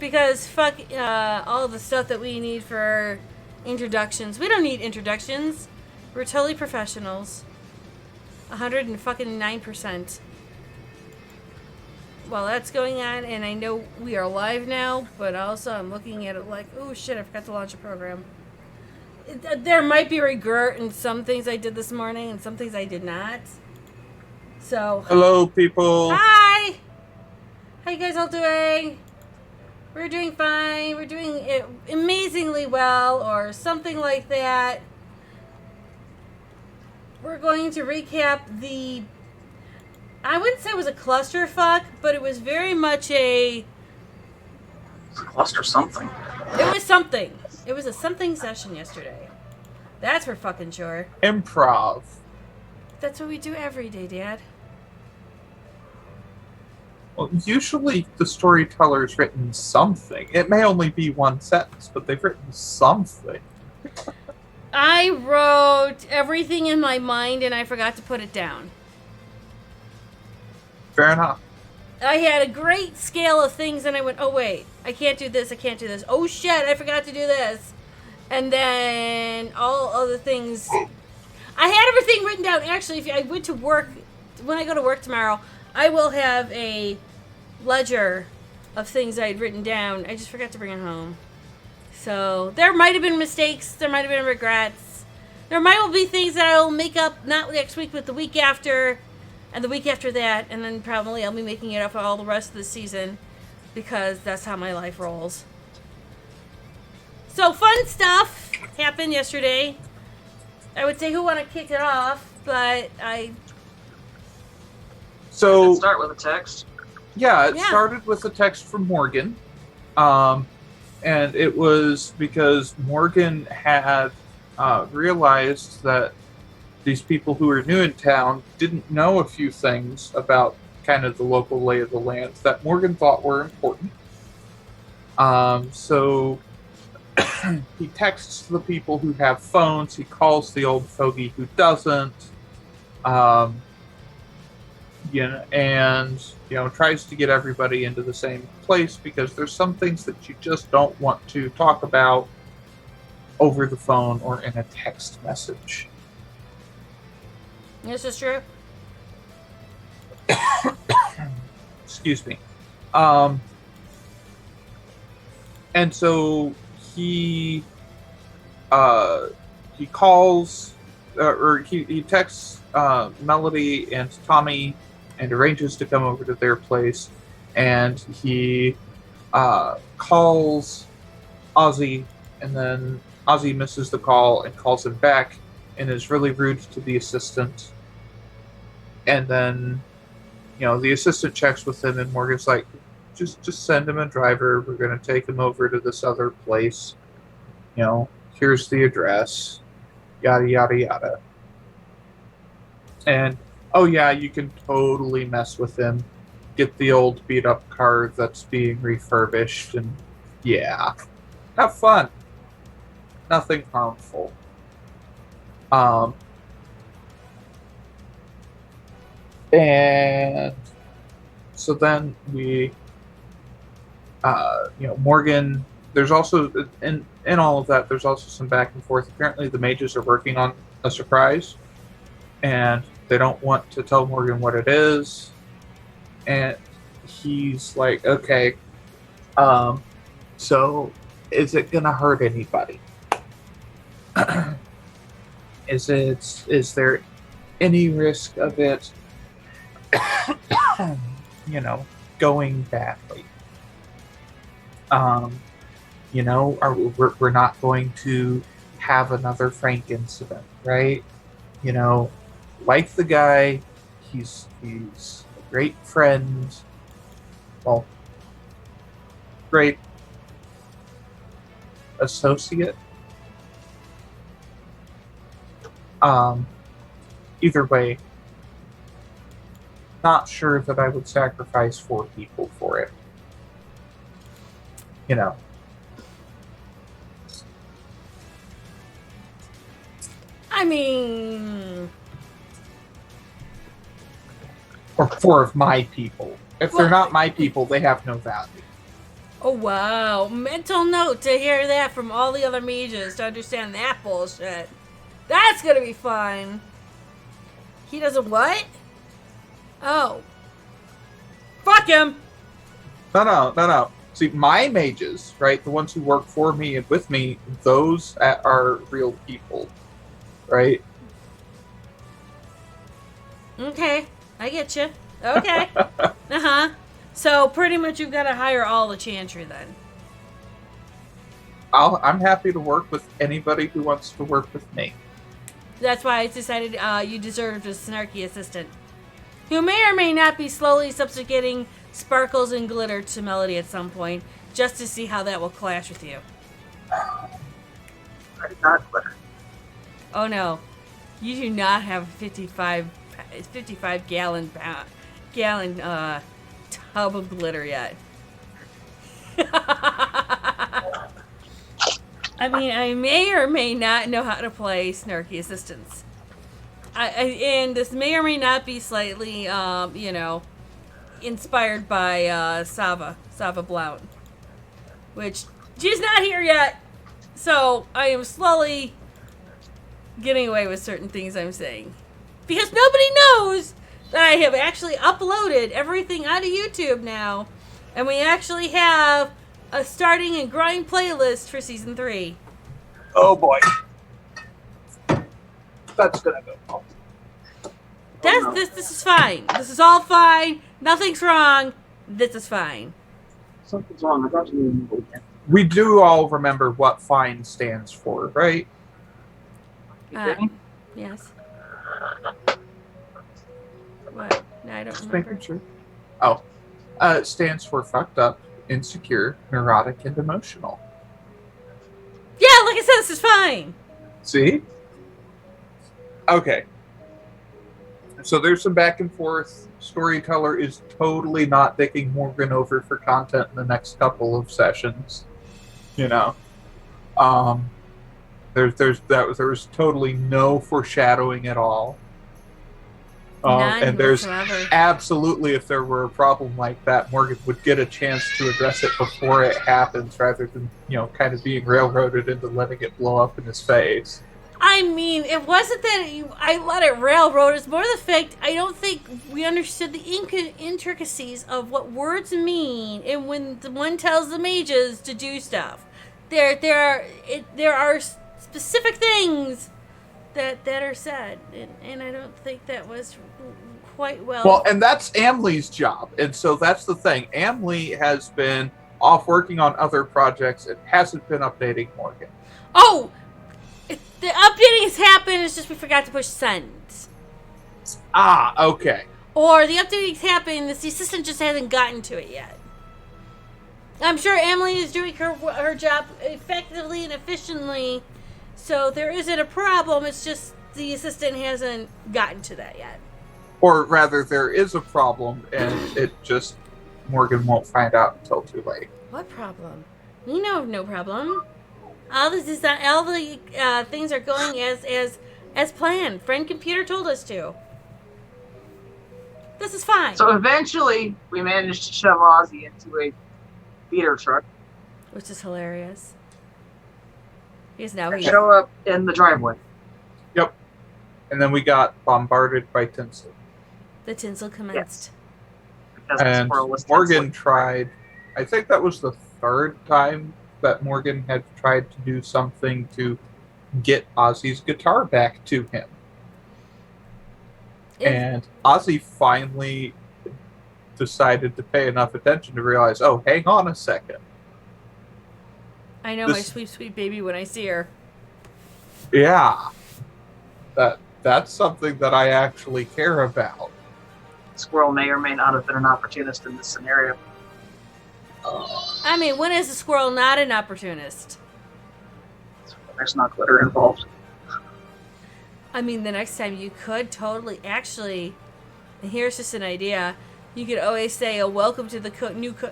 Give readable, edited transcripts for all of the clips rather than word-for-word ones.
because fuck all the stuff that we need for introductions. We don't need introductions. We're totally professionals. 109%. Well, that's going on, and I know we are live now, but also I'm looking at it like, oh shit, I forgot to launch a program. There might be regret in some things I did this morning and some things I did not. So, hello, people. Hi! How you guys all doing? We're doing fine. We're doing it amazingly well, or something like that. We're going to recap I wouldn't say it was a clusterfuck, but it was very much It's a cluster something. It was something. It was a something session yesterday. That's for fucking sure. Improv. That's what we do every day, Dad. Well, usually the storyteller's written something. It may only be one sentence, but they've written something. I wrote everything in my mind and I forgot to put it down. Fair enough. I had a great scale of things and I went, oh wait, I can't do this, I can't do this. Oh shit, I forgot to do this. And then all other things. I had everything written down. Actually, if I went to work, when I go to work tomorrow, I will have a ledger of things I had written down. I just forgot to bring it home. So there might have been mistakes. There might have been regrets. There might well be things that I'll make up not next week, but the week after, and the week after that, and then probably I'll be making it up for all the rest of the season because that's how my life rolls. So fun stuff happened yesterday. I would say who want to kick it off, but So Let's start with a text. Yeah, it started with a text from Morgan. And it was because Morgan had realized that these people who were new in town didn't know a few things about kind of the local lay of the land that Morgan thought were important. So he texts the people who have phones. He calls the old fogey who doesn't. And tries to get everybody into the same place because there's some things that you just don't want to talk about over the phone or in a text message. This is true. Excuse me. And so he calls or he texts Melody and Tommy and arranges to come over to their place, and he calls Ozzy, and then Ozzy misses the call and calls him back and is really rude to the assistant. And then the assistant checks with him, and Morgan's like, just send him a driver. We're going to take him over to this other place. Here's the address. Yada, yada, yada. And, oh yeah, you can totally mess with him. Get the old beat-up car that's being refurbished, and yeah. Have fun. Nothing harmful. And so then we, Morgan, there's also, in all of that, there's also some back and forth. Apparently the mages are working on a surprise, and they don't want to tell Morgan what it is. And he's like, okay, so is it going to hurt anybody? Is there any risk of it, going badly? We're not going to have another Frank incident, right? Like the guy, he's a great friend. Well, great associate. Either way, not sure that I would sacrifice 4 people for it. I mean, or 4 of my people. If they're not my people, they have no value. Oh, wow. Mental note to hear that from all the other mages to understand that bullshit. That's gonna be fun. He doesn't what? Oh. Fuck him! No. See, my mages, right, the ones who work for me and with me, those are real people, right? Okay, I get you. Okay. Uh-huh. So pretty much you've got to hire all the Chantry then. I'm happy to work with anybody who wants to work with me. That's why I decided you deserved a snarky assistant. Who may or may not be slowly subjugating sparkles and glitter to Melody at some point, just to see how that will clash with you. I did not glitter. Oh no. You do not have a 55 gallon tub of glitter yet. I mean, I may or may not know how to play snarky assistants. And this may or may not be slightly, inspired by Sava Blount. Which, she's not here yet. So, I am slowly getting away with certain things I'm saying. Because nobody knows that I have actually uploaded everything onto YouTube now. And we actually have a starting and growing playlist for Season 3. Oh boy. That's gonna go well. This is fine. This is all fine. Nothing's wrong. This is fine. Something's wrong. I thought you knew again. We do all remember what FINE stands for, right? Yes. What? No, I don't Just remember. making sure. Oh. It stands for fucked up, insecure, neurotic, and emotional. Yeah, like I said, this is fine. See? Okay. So there's some back and forth. Storyteller is totally not dicking Morgan over for content in the next couple of sessions. You know. There was totally no foreshadowing at all. None And there's whatsoever. absolutely, if there were a problem like that, Morgan would get a chance to address it before it happens, rather than, kind of being railroaded into letting it blow up in his face. I mean, it wasn't that I let it railroad. It's more the fact I don't think we understood the intricacies of what words mean, and when the one tells the mages to do stuff, there are specific things that are said, and I don't think that was quite well. Well, and that's Amley's job, and so that's the thing. Amley has been off working on other projects and hasn't been updating Morgan. Oh, the updating has happened. It's just we forgot to push send. Ah, okay. Or the updating's happened. The assistant just hasn't gotten to it yet. I'm sure Emily is doing her job effectively and efficiently, so there isn't a problem. It's just the assistant hasn't gotten to that yet. Or rather, there is a problem, and it just Morgan won't find out until too late. What problem? We know of no problem. All the things are going as planned. Friend Computer told us to. This is fine. So eventually, we managed to shove Ozzy into a feeder truck Which is hilarious. Because now and he... show up in the driveway. Yep. And then we got bombarded by Tinsel. The tinsel commenced. Because the And squirrel was Morgan tinsel. tried, I think that was the third time that Morgan had tried to do something to get Ozzy's guitar back to him. And Ozzy finally decided to pay enough attention to realize, oh, hang on a second. I know my this- sweet, sweet baby when I see her. Yeah. That's something that I actually care about. Squirrel may or may not have been an opportunist in this scenario. I mean, when is a squirrel not an opportunist? There's not glitter involved. I mean, the next time you could totally actually, and here's just an idea, you could always say, "Oh, welcome to the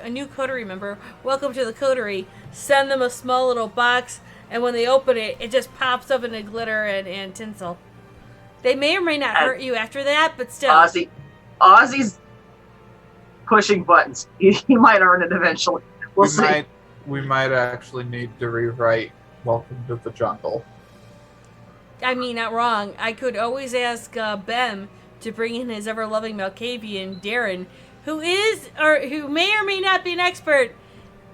a new coterie member. Welcome to the coterie." Send them a small little box, and when they open it, it just pops up into glitter and tinsel. They may or may not hurt you after that, but still. Ozzy's pushing buttons. He might earn it eventually. We'll see. We might actually need to rewrite Welcome to the Jungle. I mean, not wrong. I could always ask Bem to bring in his ever-loving Malkavian, Darren, who may or may not be an expert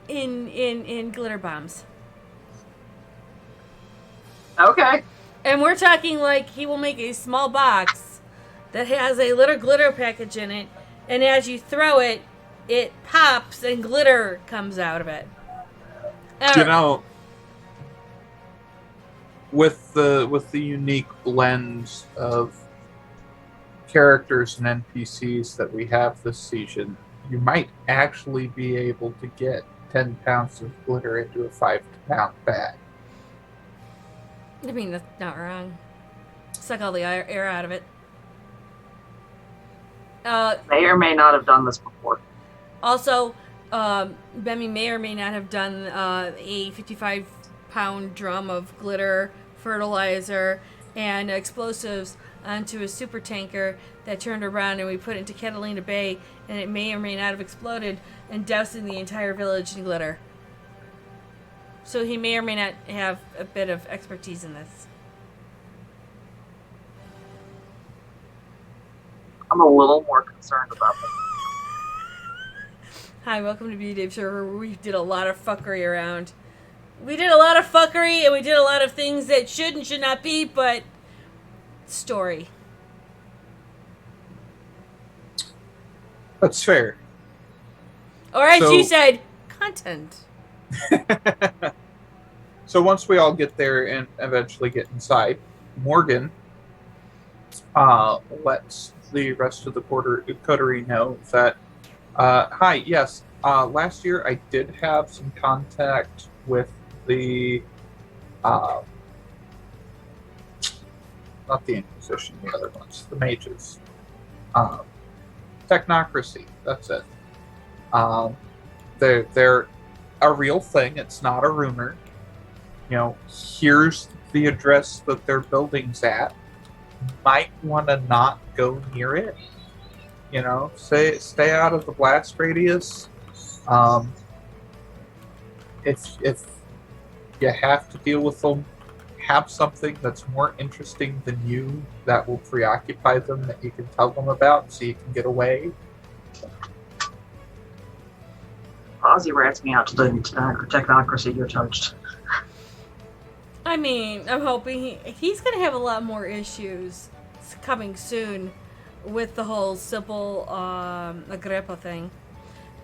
in glitter bombs. Okay. And we're talking like he will make a small box that has a little glitter package in it, and as you throw it, it pops and glitter comes out of it. You know, with the unique blend of characters and NPCs that we have this season, you might actually be able to get 10 pounds of glitter into a 5-pound bag. I mean, that's not wrong. Suck all the air out of it. May or may not have done this before. Also, Bemmy may or may not have done a 55-pound drum of glitter, fertilizer, and explosives onto a super tanker that turned around, and we put it into Catalina Bay, and it may or may not have exploded and dousing the entire village in glitter. So he may or may not have a bit of expertise in this. I'm a little more concerned about that. Hi, welcome to B Dave Server, where we did a lot of fuckery around. We did a lot of fuckery, and we did a lot of things that should and should not be, but story. That's fair. Or as So- you said, content. So once we all get there and eventually get inside, Morgan lets the rest of the coterie know that, hi, yes, last year I did have some contact with the, not the Inquisition, the other ones, the mages. Technocracy, that's it. They're a real thing, it's not a rumor. You know, here's the address that their building's at. Might want to not go near it. You know, stay out of the blast radius. If you have to deal with them, have something that's more interesting than you that will preoccupy them that you can tell them about so you can get away. Ozzy rats me out to the technocracy you're touched. I mean, I'm hoping he's going to have a lot more issues coming soon with the whole Sybil Agrippa thing.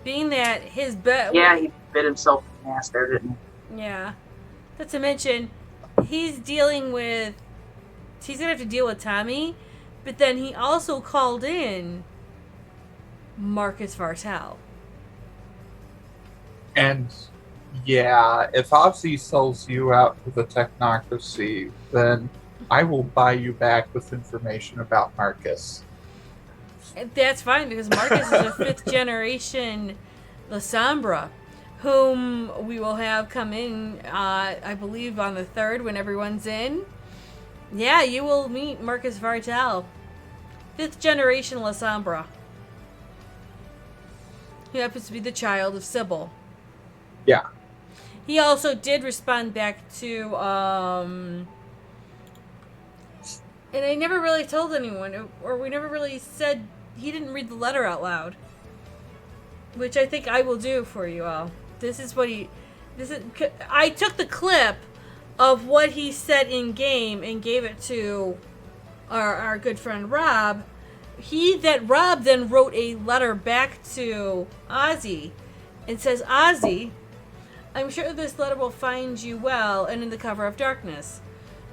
Being that his Yeah, he bit himself in the ass there, didn't he? Yeah. Not to mention, he's going to have to deal with Tommy, but then he also called in Marcus Vartel. And yeah, if Ozzy sells you out to the technocracy, then I will buy you back with information about Marcus. That's fine, because Marcus is a 5th generation Lasombra, whom we will have come in, I believe, on the 3rd when everyone's in. Yeah, you will meet Marcus Vartel, 5th generation Lasombra, who happens to be the child of Sybil. Yeah. He also did respond back to, and I never really told anyone, or we never really said, he didn't read the letter out loud. Which I think I will do for you all. I took the clip of what he said in game and gave it to our good friend Rob. Rob then wrote a letter back to Ozzy and says, Ozzy, I'm sure this letter will find you well and in the cover of darkness.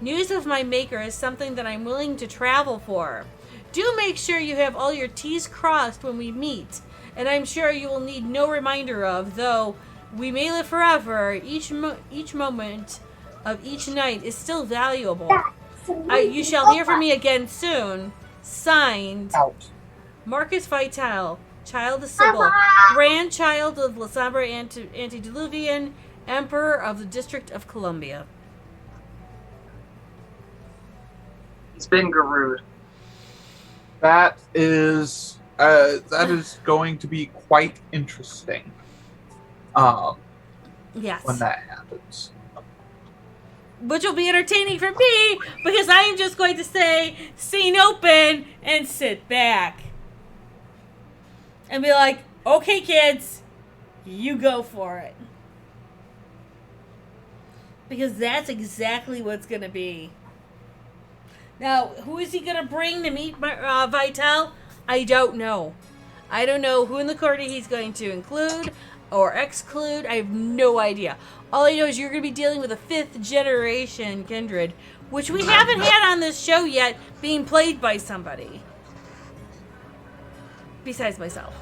News of my maker is something that I'm willing to travel for. Do make sure you have all your T's crossed when we meet, and I'm sure you will need no reminder of, though we may live forever, each moment of each night is still valuable. You shall hear from me again soon. Signed, Out. Marcus Vital, child of Sybil, grandchild of Lasombra Antediluvian, Emperor of the District of Columbia. He's been Garud. That is going to be quite interesting. Yes. when that happens. Which will be entertaining for me because I am just going to say scene open and sit back. And be like, okay, kids, you go for it. Because that's exactly what's going to be. Now, who is he going to bring to meet Vital? I don't know. I don't know who in the party he's going to include or exclude. I have no idea. All I know is you're going to be dealing with a 5th generation Kindred, which we haven't had on this show yet, being played by somebody. Besides myself.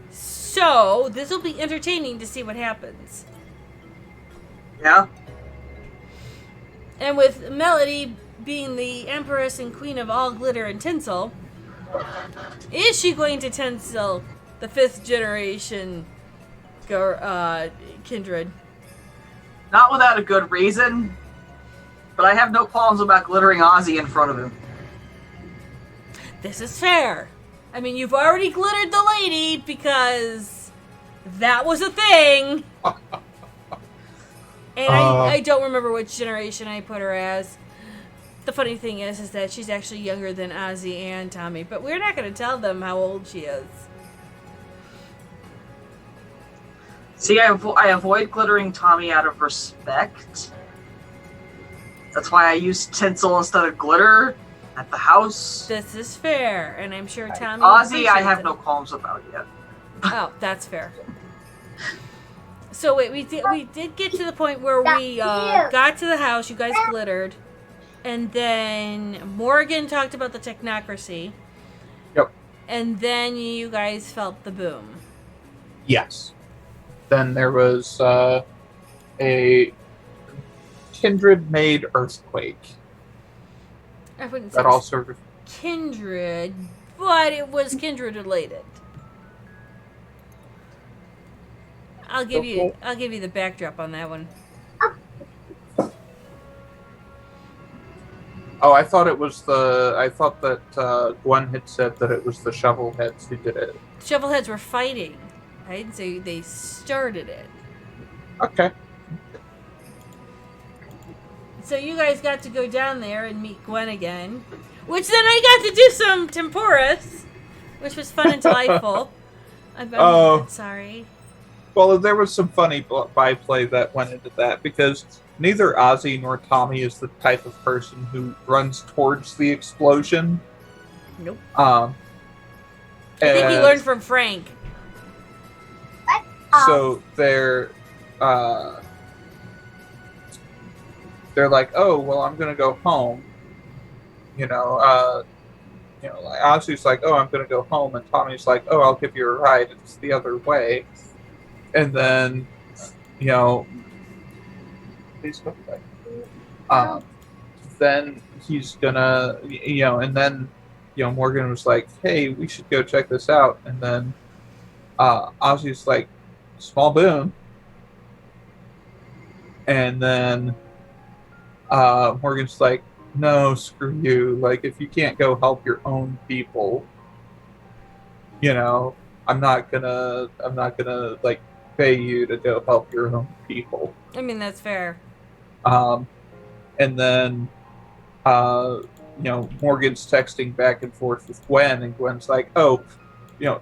So, this will be entertaining to see what happens. Yeah. And with Melody being the Empress and Queen of all glitter and tinsel, is she going to tinsel the 5th generation Kindred? Not without a good reason, but I have no qualms about glittering Ozzy in front of him. This is fair. I mean, you've already glittered the lady because that was a thing. And I don't remember which generation I put her as. The funny thing is that she's actually younger than Ozzy and Tommy, but we're not going to tell them how old she is. See, I avoid glittering Tommy out of respect. That's why I use tinsel instead of glitter at the house. This is fair, and I'm sure Tommy... Ozzy, I have no qualms about yet. Oh, that's fair. So wait, we did get to the point where we got to the house, you guys glittered, and then Morgan talked about the technocracy. Yep. And then you guys felt the boom. Yes. Then there was a Kindred-made earthquake. I wouldn't say That all sort of... Kindred, but it was Kindred related. I'll give you the backdrop on that one. Oh, I thought that Gwen had said that it was the Shovelheads who did it. Shovelheads were fighting. I didn't say they started it. Okay. So you guys got to go down there and meet Gwen again. Which then I got to do some Temporis, which was fun and delightful. I'm sorry. Well, there was some funny byplay that went into that because neither Ozzy nor Tommy is the type of person who runs towards the explosion. Nope. I think he learned from Frank. So they're like, oh, well, I'm gonna go home. Like Ozzy's like, oh, I'm gonna go home, and Tommy's like, oh, I'll give you a ride. It's the other way. And then, then he's gonna, and then, Morgan was like, hey, we should go check this out. And then Ozzy's like, small boom. And then Morgan's like, no, screw you. Like, if you can't go help your own people, I'm not gonna like pay you to go help your own people. I mean, that's fair. And then Morgan's texting back and forth with Gwen, and Gwen's like, oh,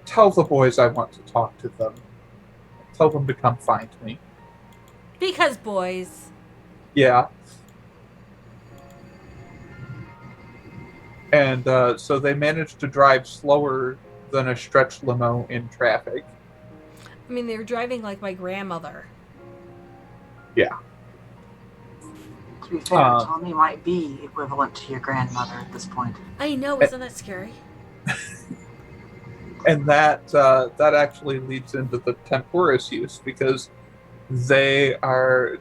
tell the boys I want to talk to them. Tell them to come find me. Because boys. Yeah. And so they managed to drive slower than a stretch limo in traffic. I mean, they were driving like my grandmother. Yeah. To be fair, Tommy might be equivalent to your grandmother at this point. I know, isn't that scary? And that actually leads into the Temporis use, because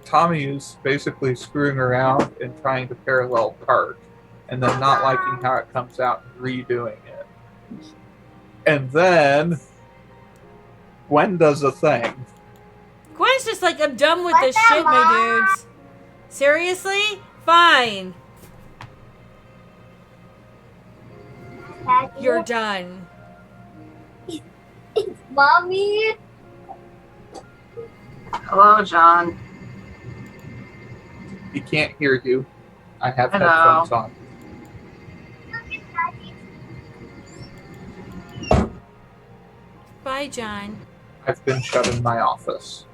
Tommy is basically screwing around and trying to parallel park, and then not liking how it comes out and redoing it. And then Gwen does a thing. Gwen's just like, I'm done with this shit, my dudes. Seriously? Fine. You're done. Mommy, Hello, John. He can't hear you. I have Hello. headphones on. Bye, John. I've been shut in my office.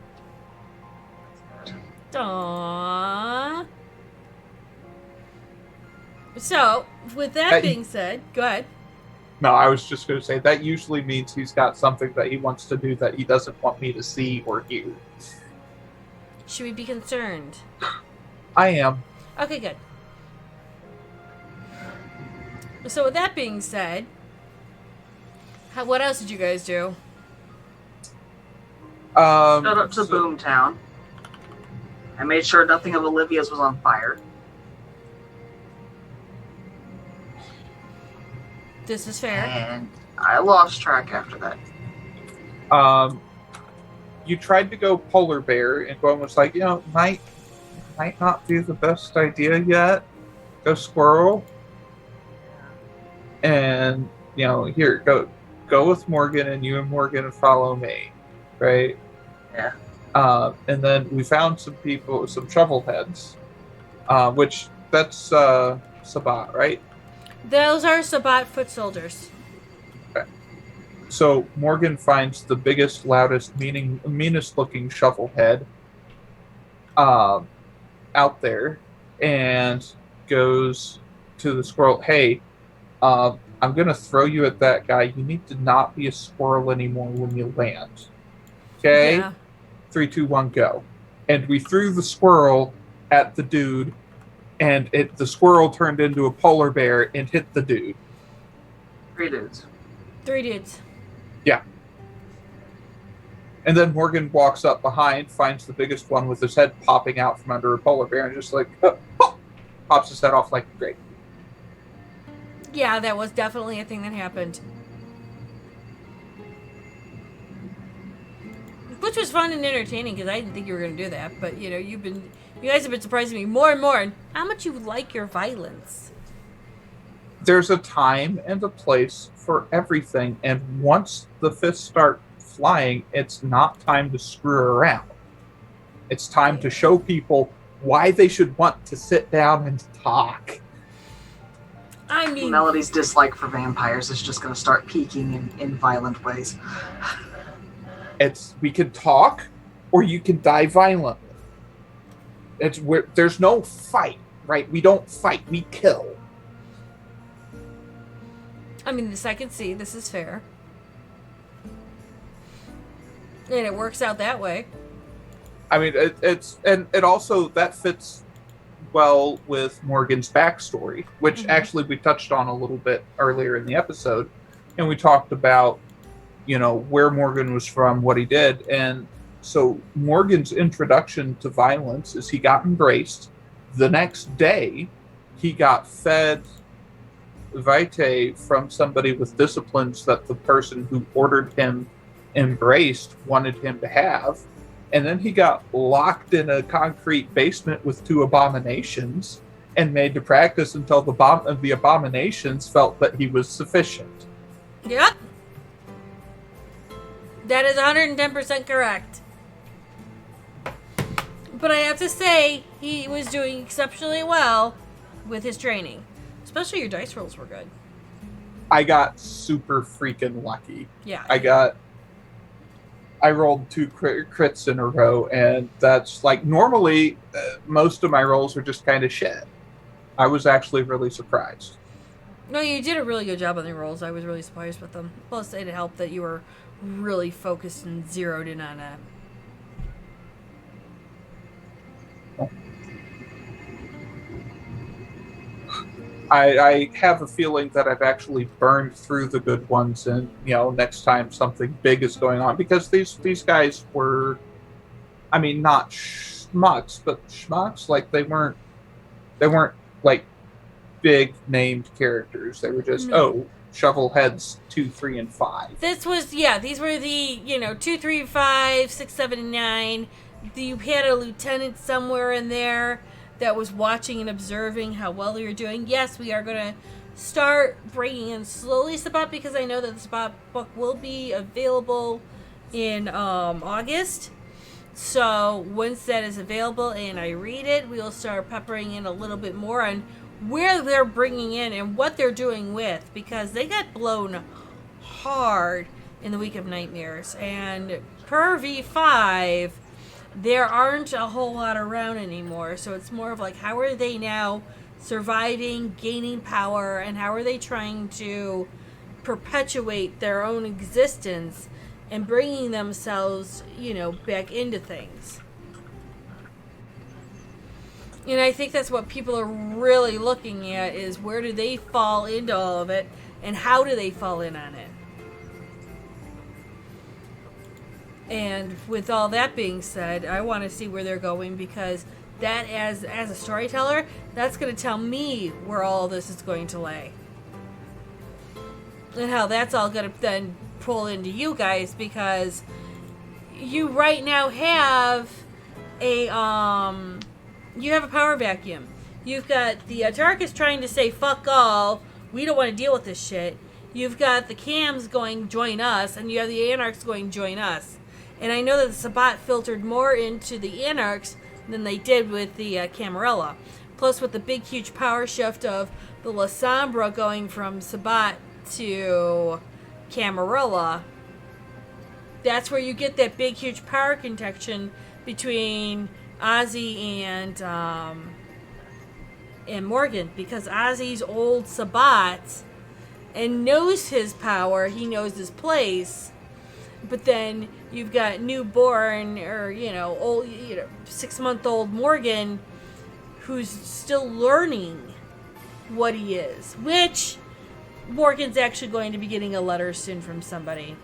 Aww. So, with that Hey. being said, go ahead. No, I was just going to say that usually means he's got something that he wants to do that he doesn't want me to see or hear. Should we be concerned? I am. Okay, good. So, with that being said, what else did you guys do? Showed up to Boomtown. I made sure nothing of Olivia's was on fire. This is fair. And I lost track after that. You tried to go polar bear, and Gwen was like, might not be the best idea yet. Go squirrel. And, here, go with Morgan, and you and Morgan follow me. Right? Yeah. And then we found some people, some shovel heads, which that's Sabat, right? Those are Sabat foot soldiers. Okay. So Morgan finds the biggest, loudest, meanest looking shovel head out there and goes to the squirrel. Hey, I'm going to throw you at that guy. You need to not be a squirrel anymore when you land. Okay? Yeah. 3, 2, 1, go. And we threw the squirrel at the dude, and the squirrel turned into a polar bear and hit the dude. 3 dudes. 3 dudes. Yeah. And then Morgan walks up behind, finds the biggest one with his head popping out from under a polar bear, and just like, pops his head off like, great. Yeah, that was definitely a thing that happened. Which was fun and entertaining because I didn't think you were going to do that. But, you guys have been surprising me more and more on how much you like your violence. There's a time and a place for everything, and once the fists start flying, it's not time to screw around. It's time to show people why they should want to sit down and talk. I mean, Melody's dislike for vampires is just going to start peaking in violent ways. We can talk, or you can die violently. There's no fight, right? We don't fight, we kill. I mean, this I can see. This is fair. And it works out that way. I mean, it also, that fits well with Morgan's backstory, which actually we touched on a little bit earlier in the episode. And we talked about, where Morgan was from, what he did. And so Morgan's introduction to violence is he got embraced. The next day, he got fed vitae from somebody with disciplines that the person who ordered him embraced wanted him to have. And then he got locked in a concrete basement with 2 abominations and made to practice until the abominations felt that he was sufficient. Yep. That is 110% correct. But I have to say, he was doing exceptionally well with his training. Especially your dice rolls were good. I got super freaking lucky. Yeah. I rolled 2 crits in a row, and that's like, normally most of my rolls are just kind of shit. I was actually really surprised. No, you did a really good job on the rolls. I was really surprised with them. Plus, it helped that you were really focused and zeroed in on that. I have a feeling that I've actually burned through the good ones, and next time something big is going on, because these guys were, I mean, not schmucks, but schmucks. Like they weren't like big named characters. They were just shovel heads 2, 3, and 5. These were the 2, 3, 5, 6, 7, and 9. You had a lieutenant somewhere in there that was watching and observing how well you're doing. Yes, we are going to start bringing in slowly Sabat, because I know that the Sabat book will be available in August. So once that is available and I read it, we'll start peppering in a little bit more on where they're bringing in and what they're doing with, because they got blown hard in the Week of Nightmares. And per V5, there aren't a whole lot around anymore. So it's more of like, how are they now surviving, gaining power, and how are they trying to perpetuate their own existence and bringing themselves, back into things. And I think that's what people are really looking at, is where do they fall into all of it and how do they fall in on it. And with all that being said, I want to see where they're going, because that, as a storyteller, that's going to tell me where all this is going to lay. And how that's all going to then pull into you guys, because you right now have a power vacuum. You've got the Atarkas trying to say fuck all, we don't want to deal with this shit. You've got the Cams going join us, and you have the Anarchs going join us. And I know that the Sabbat filtered more into the Anarchs than they did with the Camarilla. Plus, with the big huge power shift of the Lasombra going from Sabbat to Camarilla, that's where you get that big huge power connection between Ozzy and Morgan, because Ozzy's old Sabbat and knows his power, he knows his place, but then you've got newborn or old 6-month-old Morgan who's still learning what he is, which Morgan's actually going to be getting a letter soon from somebody.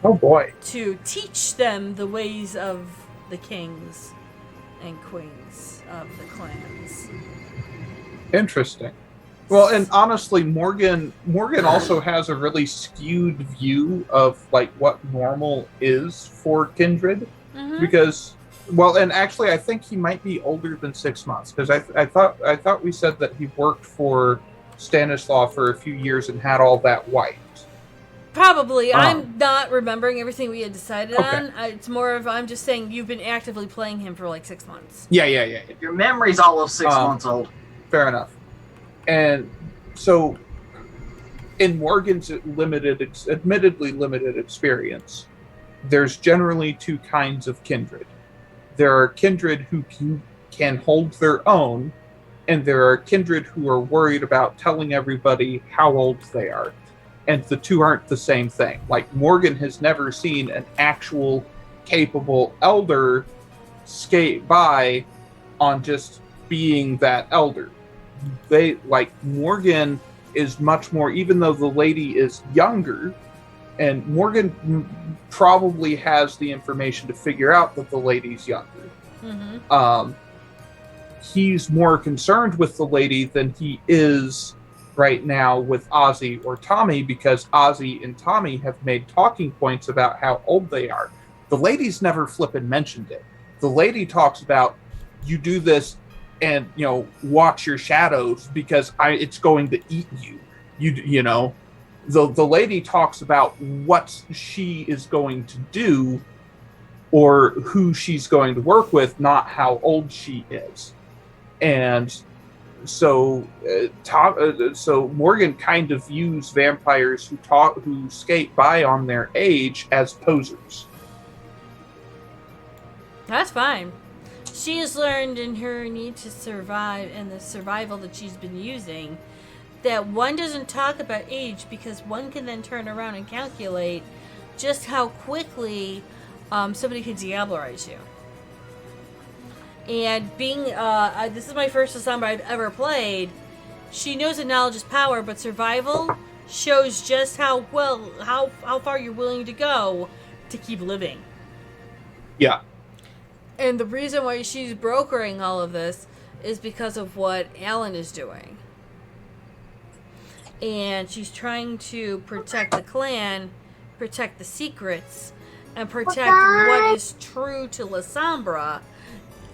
Oh boy. To teach them the ways of the kings and queens of the clans. Interesting. Well, and honestly, Morgan also has a really skewed view of like what normal is for kindred, because, well, and actually, I think he might be older than 6 months, because I thought we said that he worked for Stanislaw for a few years and had all that wiped. Probably. I'm not remembering everything we had decided on. It's more of, I'm just saying you've been actively playing him for like 6 months. Yeah. Your memory's all of 6 months old. Fair enough. And so, in Morgan's admittedly limited experience, there's generally two kinds of kindred. There are kindred who can hold their own, and there are kindred who are worried about telling everybody how old they are. And the two aren't the same thing. Like, Morgan has never seen an actual capable elder skate by on just being that elder. Morgan is much more, even though the lady is younger, and Morgan probably has the information to figure out that the lady's younger. He's more concerned with the lady than he is right now with Ozzy or Tommy, because Ozzy and Tommy have made talking points about how old they are. The lady's never flippin' mentioned it. The lady talks about, you do this and, watch your shadows because it's going to eat you. The lady talks about what she is going to do or who she's going to work with, not how old she is. And so Morgan kind of views vampires who skate by on their age as posers. That's fine. She has learned in her need to survive and the survival that she's been using that one doesn't talk about age, because one can then turn around and calculate just how quickly somebody could diablerize you. And being, this is my first Lasombra I've ever played, she knows that knowledge is power, but survival shows just how far you're willing to go to keep living. Yeah. And the reason why she's brokering all of this is because of what Alan is doing. And she's trying to protect the clan, protect the secrets, and protect what is true to Lasombra,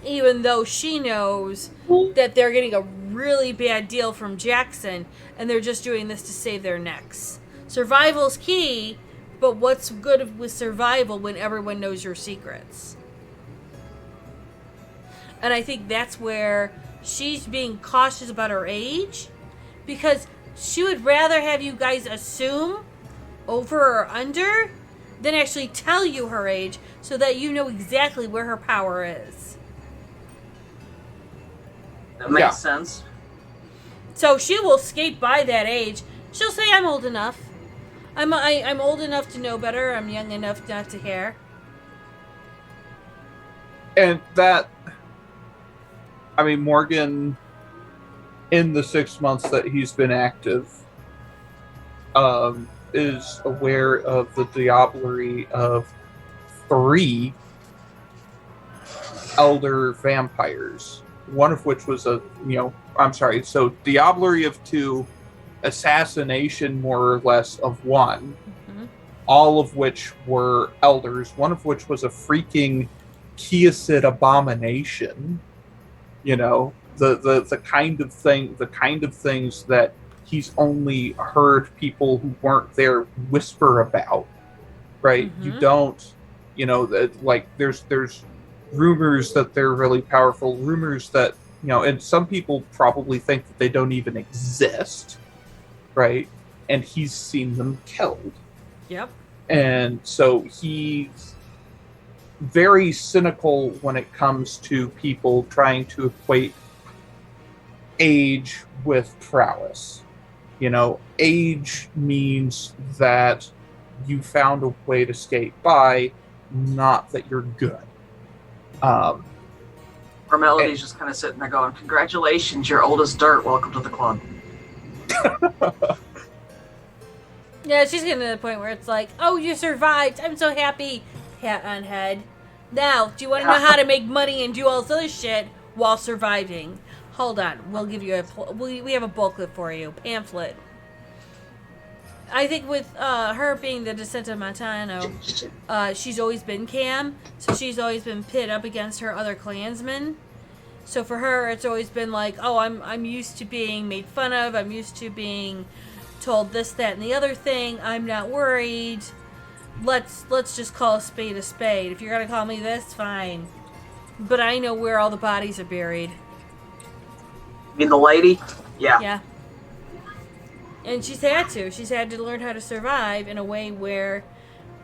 even though she knows that they're getting a really bad deal from Jackson, and they're just doing this to save their necks. Survival's key, but what's good with survival when everyone knows your secrets? And I think that's where she's being cautious about her age, because she would rather have you guys assume over or under than actually tell you her age so that you know exactly where her power is. That makes sense. So she will skate by that age. She'll say, I'm old enough. I'm old enough to know better. I'm young enough not to care. And that, I mean, Morgan, in the 6 months that he's been active, is aware of the diablerie of 3 elder vampires. One of which was so diablerie of 2, assassination more or less of 1, all of which were elders, one of which was a freaking Keosid abomination. You know, the kind of things that he's only heard people who weren't there whisper about, right? You don't, there's rumors that they're really powerful, rumors that, and some people probably think that they don't even exist, right? And he's seen them killed. Yep. And so he's very cynical when it comes to people trying to equate age with prowess. Age means that you found a way to skate by, not that you're good. Or Melody's just kind of sitting there going, congratulations, you're old as dirt, welcome to the club. Yeah, she's getting to the point where it's like, oh, you survived, I'm so happy, pat on head. Now, do you want to know how to make money and do all this other shit while surviving? Hold on, we'll give you we have a booklet for you, pamphlet. I think with her being the descent of Montano, she's always been Cam, so she's always been pit up against her other clansmen. So for her, it's always been like, oh, I'm used to being made fun of, I'm used to being told this, that, and the other thing. I'm not worried. Let's just call a spade a spade. If you're gonna call me this, fine. But I know where all the bodies are buried. You mean the lady? Yeah. Yeah. And she's had to. She's had to learn how to survive in a way where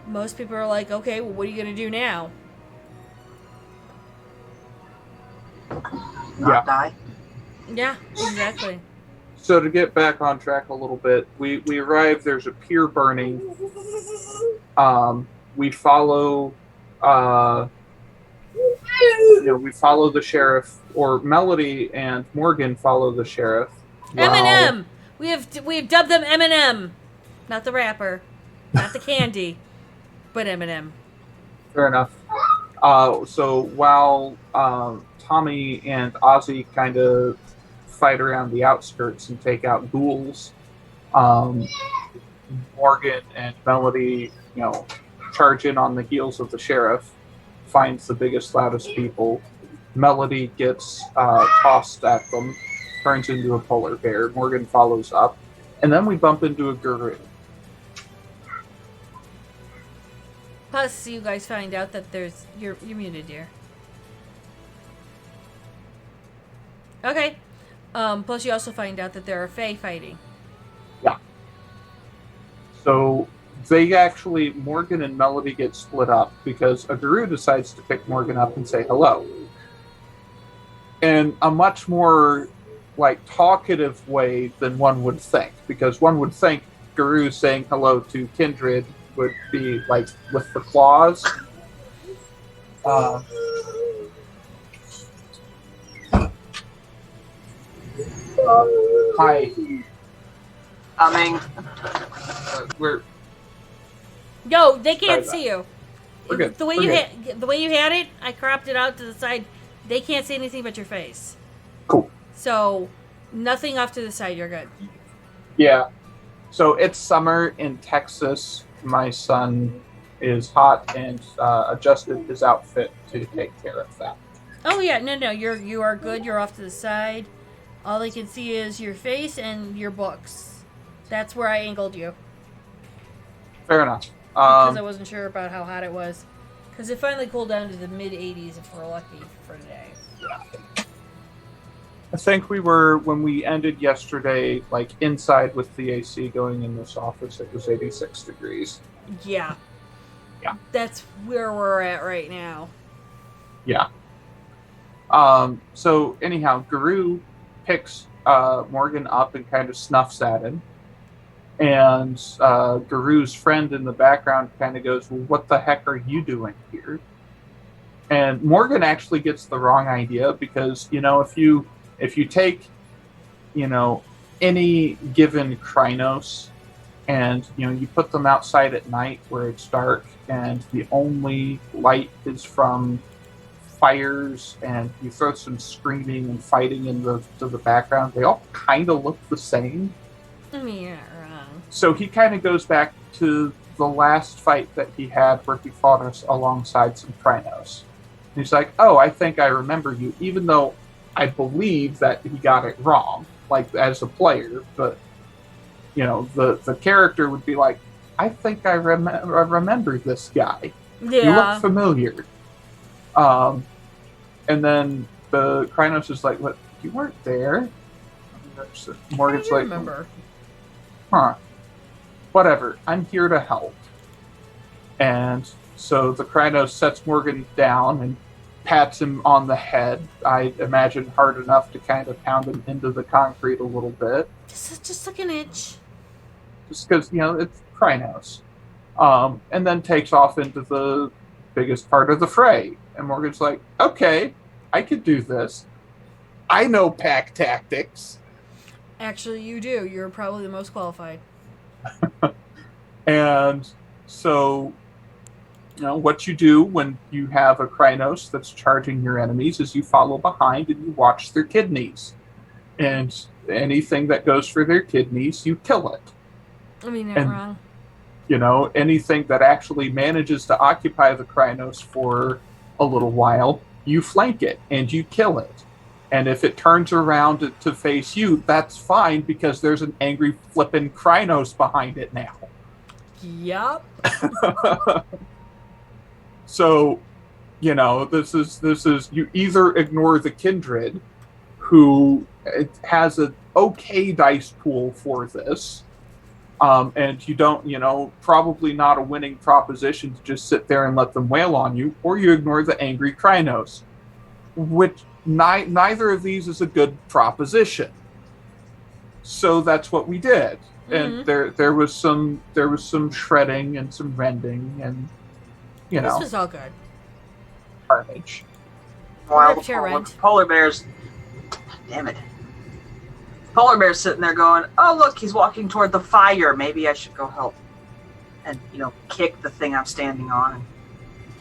most people are like, okay, well, what are you going to do now? Not die? Yeah, exactly. So to get back on track a little bit, we arrive, there's a pier burning. We follow we follow the sheriff, or Melody and Morgan follow the sheriff. Eminem! We have dubbed them Eminem. Not the rapper. Not the candy. But Eminem. Fair enough. So while Tommy and Ozzy kind of fight around the outskirts and take out ghouls, Morgan and Melody, charge in on the heels of the sheriff, finds the biggest, loudest people. Melody gets tossed at them, turns into a polar bear. Morgan follows up, and then we bump into a guru. Plus, you guys find out that you're muted, dear. Okay. Plus, you also find out that there are Fae fighting. Yeah. So Morgan and Melody get split up because a guru decides to pick Morgan up and say hello. In a much more talkative way than one would think, because one would think Guru saying hello to Kindred would be with the claws. Hi. Coming. Yo, they can't see you. We're good. The way you had it, I cropped it out to the side. They can't see anything but your face. Cool. So, nothing off to the side. You're good. Yeah. So it's summer in Texas. My son is hot and adjusted his outfit to take care of that. Oh yeah, no, you are good. You're off to the side. All they can see is your face and your books. That's where I angled you. Fair enough. Because I wasn't sure about how hot it was. Because it finally cooled down to the mid-80s if we're lucky for today. I think we were, when we ended yesterday, like inside with the AC going in this office, it was 86 degrees. Yeah. Yeah. That's where we're at right now. Yeah. So anyhow, Guru picks Morgan up and kind of snuffs at him. And Guru's friend in the background kind of goes, well, what the heck are you doing here? And Morgan actually gets the wrong idea because, if you take, any given Krynos and, you put them outside at night where it's dark and the only light is from fires and you throw some screaming and fighting into the background, they all kind of look the same. I mean, you're not wrong. So he kind of goes back to the last fight that he had where he fought us alongside some Krynos. And he's like, oh, I think I remember you, even though I believe that he got it wrong, like as a player, but the character would be like, I think I remember this guy. Yeah. You look familiar. And then the Krynos is like, what, you weren't there? Morgan's like, remember. Huh. Whatever. I'm here to help. And so the Krynos sets Morgan down and pats him on the head. I imagine hard enough to kind of pound him into the concrete a little bit. Just like an itch. Just because, it's Krynos. And then takes off into the biggest part of the fray. And Morgan's like, okay, I could do this. I know pack tactics. Actually, you do. You're probably the most qualified. And so, what you do when you have a Krynos that's charging your enemies is you follow behind and you watch their kidneys. And anything that goes for their kidneys, you kill it. I mean, you're not wrong. Anything that actually manages to occupy the Krynos for a little while, you flank it and you kill it. And if it turns around to face you, that's fine because there's an angry flippin' Krynos behind it now. Yup. So, this is you either ignore the Kindred, who has an okay dice pool for this, and you don't, probably not a winning proposition to just sit there and let them wail on you, or you ignore the angry Krynos, which neither of these is a good proposition. So that's what we did, and there was some shredding and some rending and This was all good. carnage. While Rip, tear, rent. the polar bear's, damn it, polar bear's sitting there going, oh look, he's walking toward the fire. Maybe I should go help, and kick the thing I'm standing on, and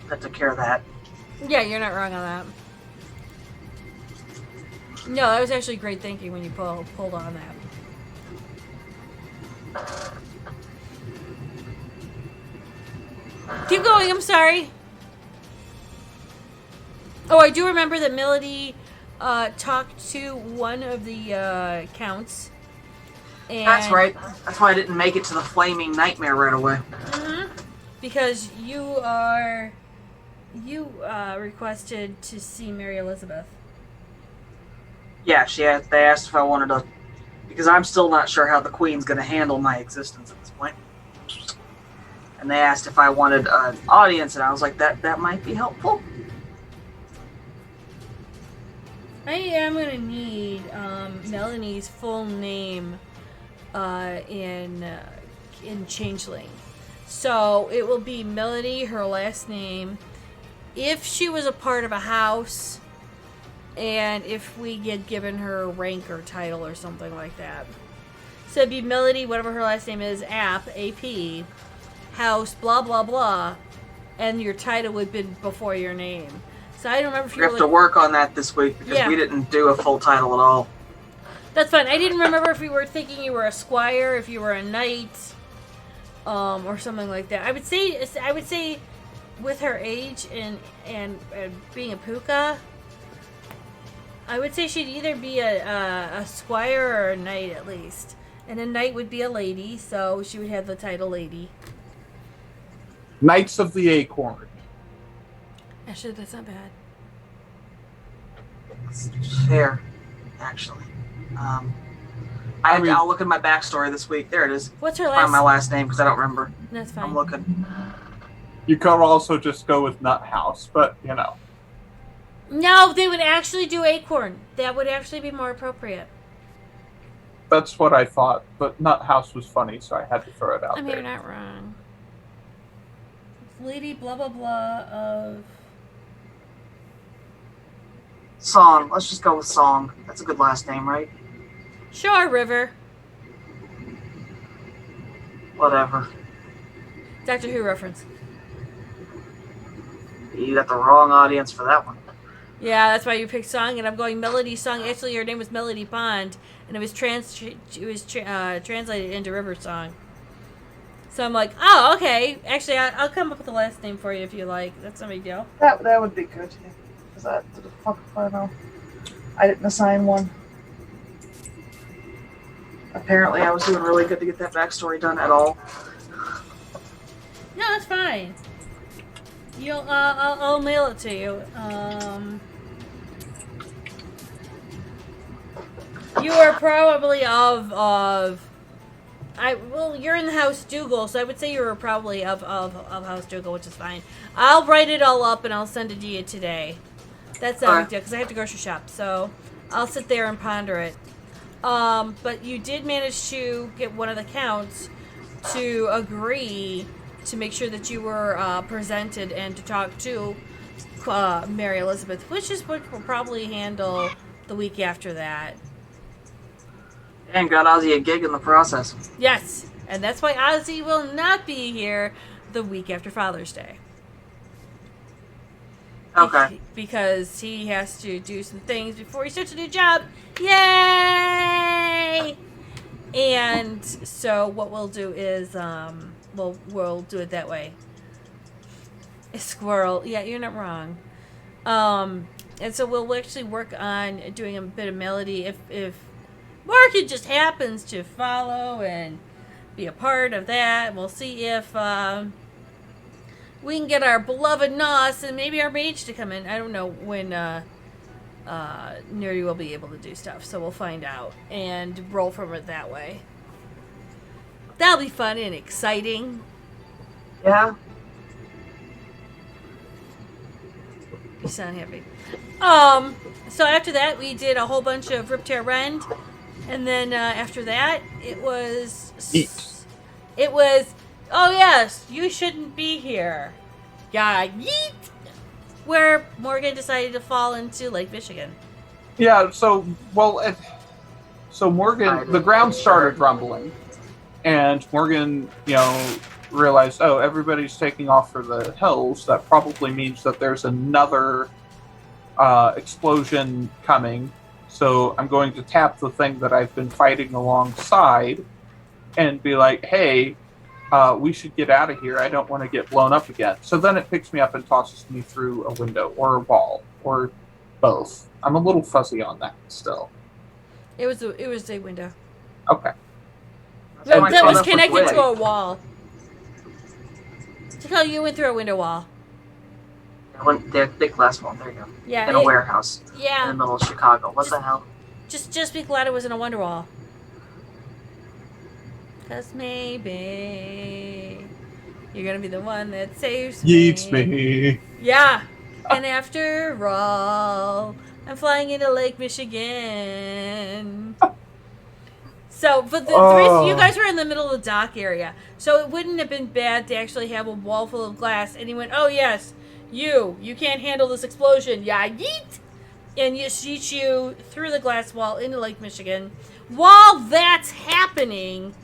that took care of that. Yeah, you're not wrong on that. No, that was actually great thinking when you pulled on that. Keep going, I'm sorry. Oh, I do remember that Melody talked to one of the counts. And That's right. That's why I didn't make it to the flaming nightmare right away. Because you requested to see Mary Elizabeth. Yeah, they asked if I wanted to, because I'm still not sure how the Queen's going to handle my existence at this point. And they asked if I wanted an audience, and I was like, that might be helpful. I am going to need Melanie's full name in Changeling. So it will be Melody, her last name. If she was a part of a house, and if we get given her a rank or title or something like that. So it'd be Melody, whatever her last name is, AP, house, blah, blah, blah, and your title would be before your name. So I don't remember if you We have to work on that this week because we didn't do a full title at all. That's fine. I didn't remember if you were thinking you were a squire, if you were a knight, or something like that. I would say with her age and being a puka, I would say she'd either be a squire or a knight at least. And a knight would be a lady, so she would have the title lady. Knights of the Acorn. Actually, that's not bad. It's fair, actually. I'll look at my backstory this week. There it is. What's her Find my last? last name because I don't remember. That's fine. I'm looking. You could also just go with Nut House, but you know. No, they would actually do Acorn. That would actually be more appropriate. That's what I thought, but Nut House was funny, so I had to throw it out I mean, there. you're not wrong. It's Lady blah blah blah of... Song. Let's just go with Song. That's a good last name, right? Sure, River. Whatever. Doctor Who reference. You got the wrong audience for that one. Yeah, that's why you picked Song, and I'm going Melody Song. Actually, your name was Melody Pond, and it was translated into River Song. So I'm like, oh, okay. Actually, I'll come up with the last name for you if you like. That's no big deal. That would be good. Because that, fuck if I know. I didn't assign one. Apparently, I was doing really good to get that backstory done at all. No, it's fine. I'll mail it to you. You are probably you're in the House Dougal, so I would say you were probably of House Dougal, which is fine. I'll write it all up and I'll send it to you today. That's not a big deal because I have to grocery shop, so I'll sit there and ponder it. But you did manage to get one of the counts to agree to make sure that you were presented and to talk to Mary Elizabeth, which is what we'll probably handle the week after that. And got Ozzy a gig in the process. Yes, and that's why Ozzy will not be here the week after Father's Day. Okay. Because he has to do some things before he starts a new job. Yay! And so what we'll do is we'll do it that way. A squirrel. Yeah, you're not wrong. And so we'll actually work on doing a bit of melody if Morgan just happens to follow and be a part of that. We'll see if we can get our beloved Nos and maybe our mage to come in. I don't know when Neri will be able to do stuff, so we'll find out and roll from it that way. That'll be fun and exciting. Yeah. You sound happy. So after that, we did a whole bunch of Rip Tear Rend. And then after that, it was... Yeet. It was, oh yes, you shouldn't be here. Yeah, yeet! Where Morgan decided to fall into Lake Michigan. Yeah, so Morgan, the ground started rumbling, and Morgan, realized, oh, everybody's taking off for the hills. That probably means that there's another explosion coming. So I'm going to tap the thing that I've been fighting alongside and be like, hey, we should get out of here. I don't want to get blown up again. So then it picks me up and tosses me through a window or a wall or both. I'm a little fuzzy on that still. It was a window. Okay. That was connected to a wall. Look how you went through a window wall. The big glass wall. There you go. Yeah. In a warehouse. Yeah. In the middle of Chicago. What the hell? Just be glad it wasn't a wonder wall. 'Cause maybe you're gonna be the one that saves me. Yeets me. Yeah. And after all, I'm flying into Lake Michigan. So, but the reason you guys were in the middle of the dock area, so it wouldn't have been bad to actually have a wall full of glass. And he went, "Oh yes, you can't handle this explosion, yeah, yeet!" And you shoot you through the glass wall into Lake Michigan. While that's happening,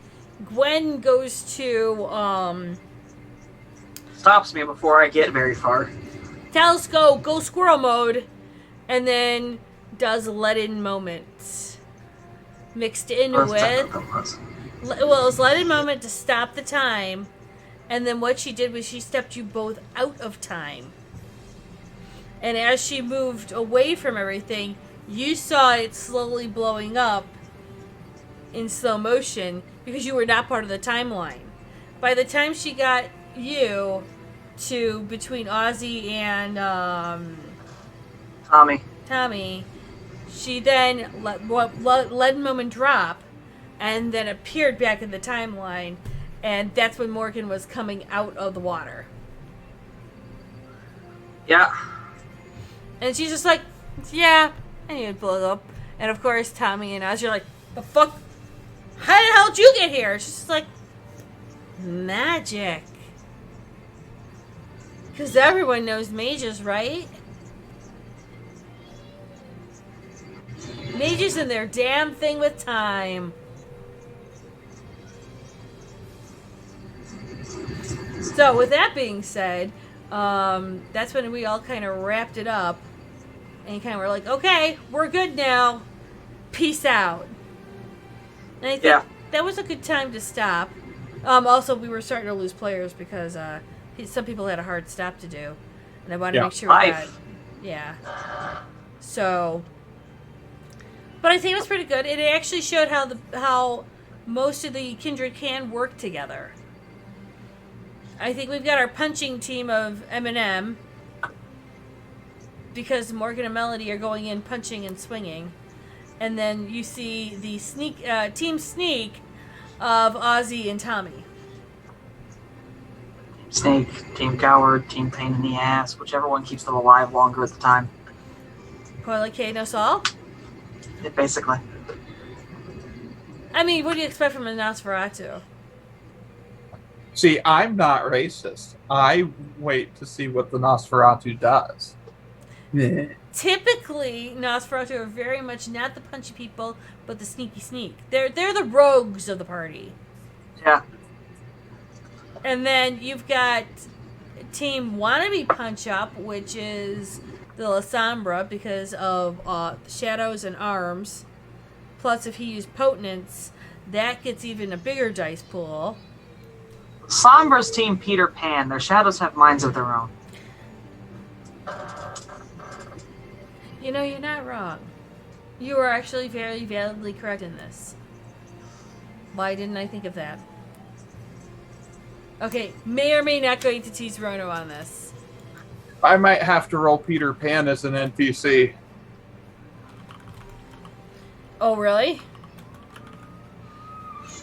Gwen goes to Stops me before I get very far. tells go squirrel mode, and then does let in moments mixed in with it was let in moment to stop the time, and then what she did was she stepped you both out of time, and as she moved away from everything, you saw it slowly blowing up in slow motion because you were not part of the timeline. By the time she got you to between Ozzy and Tommy. she then let Moment drop, and then appeared back in the timeline, and that's when Morgan was coming out of the water. Yeah. And she's just like, yeah, I need to blow up. And of course, Tommy and Ozzy are like, the fuck? How the hell did you get here? She's just like, magic. Because everyone knows mages, right? Mages and their damn thing with time. So, with that being said, that's when we all kind of wrapped it up. And kind of were like, okay, we're good now. Peace out. And I think that was a good time to stop. Also, we were starting to lose players because some people had a hard stop to do. And I wanted to make sure we got... Yeah. So... But I think it was pretty good. It actually showed how most of the Kindred can work together. I think we've got our punching team of M&M, because Morgan and Melody are going in punching and swinging. And then you see the Team Sneak of Ozzy and Tommy. Snake, Team Coward, Team Pain in the Ass, whichever one keeps them alive longer at the time. Coily K, no Saul? Yeah, basically. I mean, what do you expect from a Nosferatu? See, I'm not racist. I wait to see what the Nosferatu does. Typically, Nosferatu are very much not the punchy people, but the sneaky sneak. They're the rogues of the party. Yeah. And then you've got Team Wannabe Punch Up, which is the La Sombra because of shadows and arms. Plus, if he used Potence, that gets even a bigger dice pool. Sombra's Team Peter Pan. Their shadows have minds of their own. You know, you're not wrong. You are actually very validly correct in this. Why didn't I think of that? Okay, may or may not going to tease Rono on this. I might have to roll Peter Pan as an NPC. Oh, really?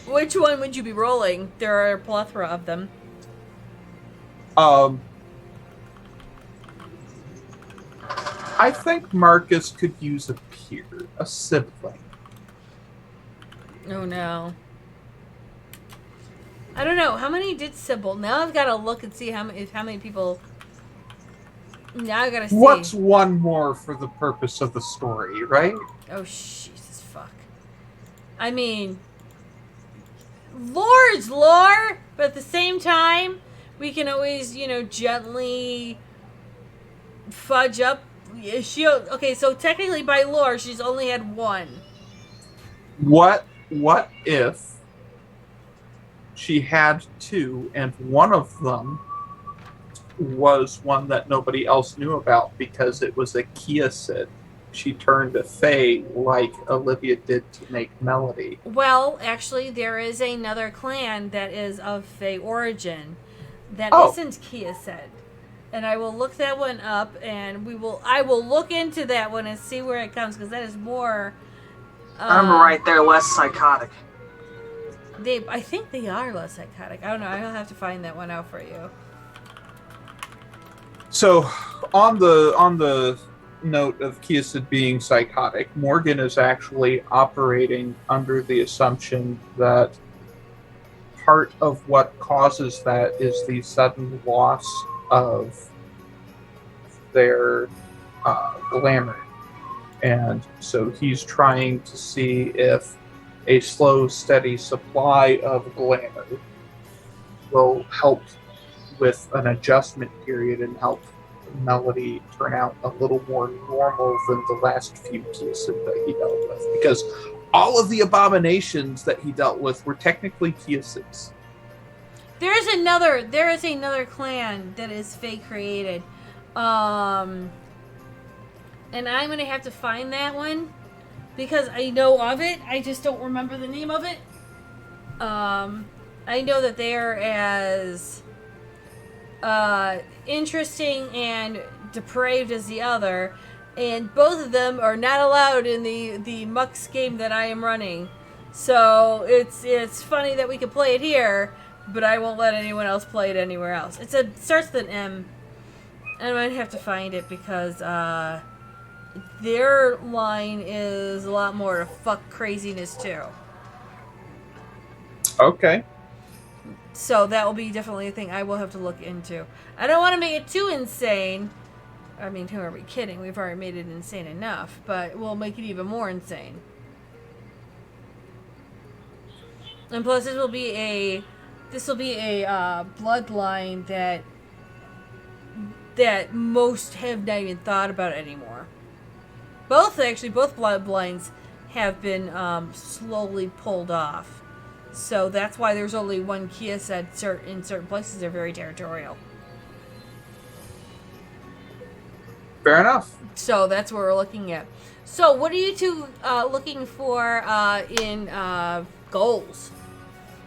Which one would you be rolling? There are a plethora of them. I think Marcus could use a peer, a sibling. Oh, no. I don't know. How many did Sybil? Now I've got to look and see how many people... Now I gotta see. What's one more for the purpose of the story, right? Oh, Jesus fuck. I mean... Lore's lore! But at the same time, we can always, gently fudge up. Okay, so technically by lore, she's only had one. What if she had two, and one of them was one that nobody else knew about because it was a Kiasid? She turned a Fae like Olivia did to make Melody. Well, actually, there is another clan that is of Fae origin that isn't Kiasid. And I will look that one up, and I will look into that one and see where it comes, because that is more... I remember right there, less psychotic. I think they are less psychotic. I don't know. I'll have to find that one out for you. So, on the note of Kiasid being psychotic, Morgan is actually operating under the assumption that part of what causes that is the sudden loss of their glamour. And so he's trying to see if a slow, steady supply of glamour will help with an adjustment period and help Melody turn out a little more normal than the last few cases that he dealt with. Because all of the abominations that he dealt with were technically Kiasids. There is another clan that is Fae created. And I'm going to have to find that one because I know of it. I just don't remember the name of it. I know that they are as interesting and depraved as the other, and both of them are not allowed in the Mux game that I am running. So it's funny that we can play it here, but I won't let anyone else play it anywhere else. It starts with an M, and I might have to find it because their line is a lot more fuck craziness too. Okay. So that will be definitely a thing I will have to look into. I don't want to make it too insane. I mean, who are we kidding? We've already made it insane enough, but we'll make it even more insane. And plus, this will be a bloodline that most have not even thought about anymore. Both bloodlines have been slowly pulled off. So that's why there's only one Kia set in certain places. They're very territorial. Fair enough. So that's what we're looking at. So what are you two looking for in goals?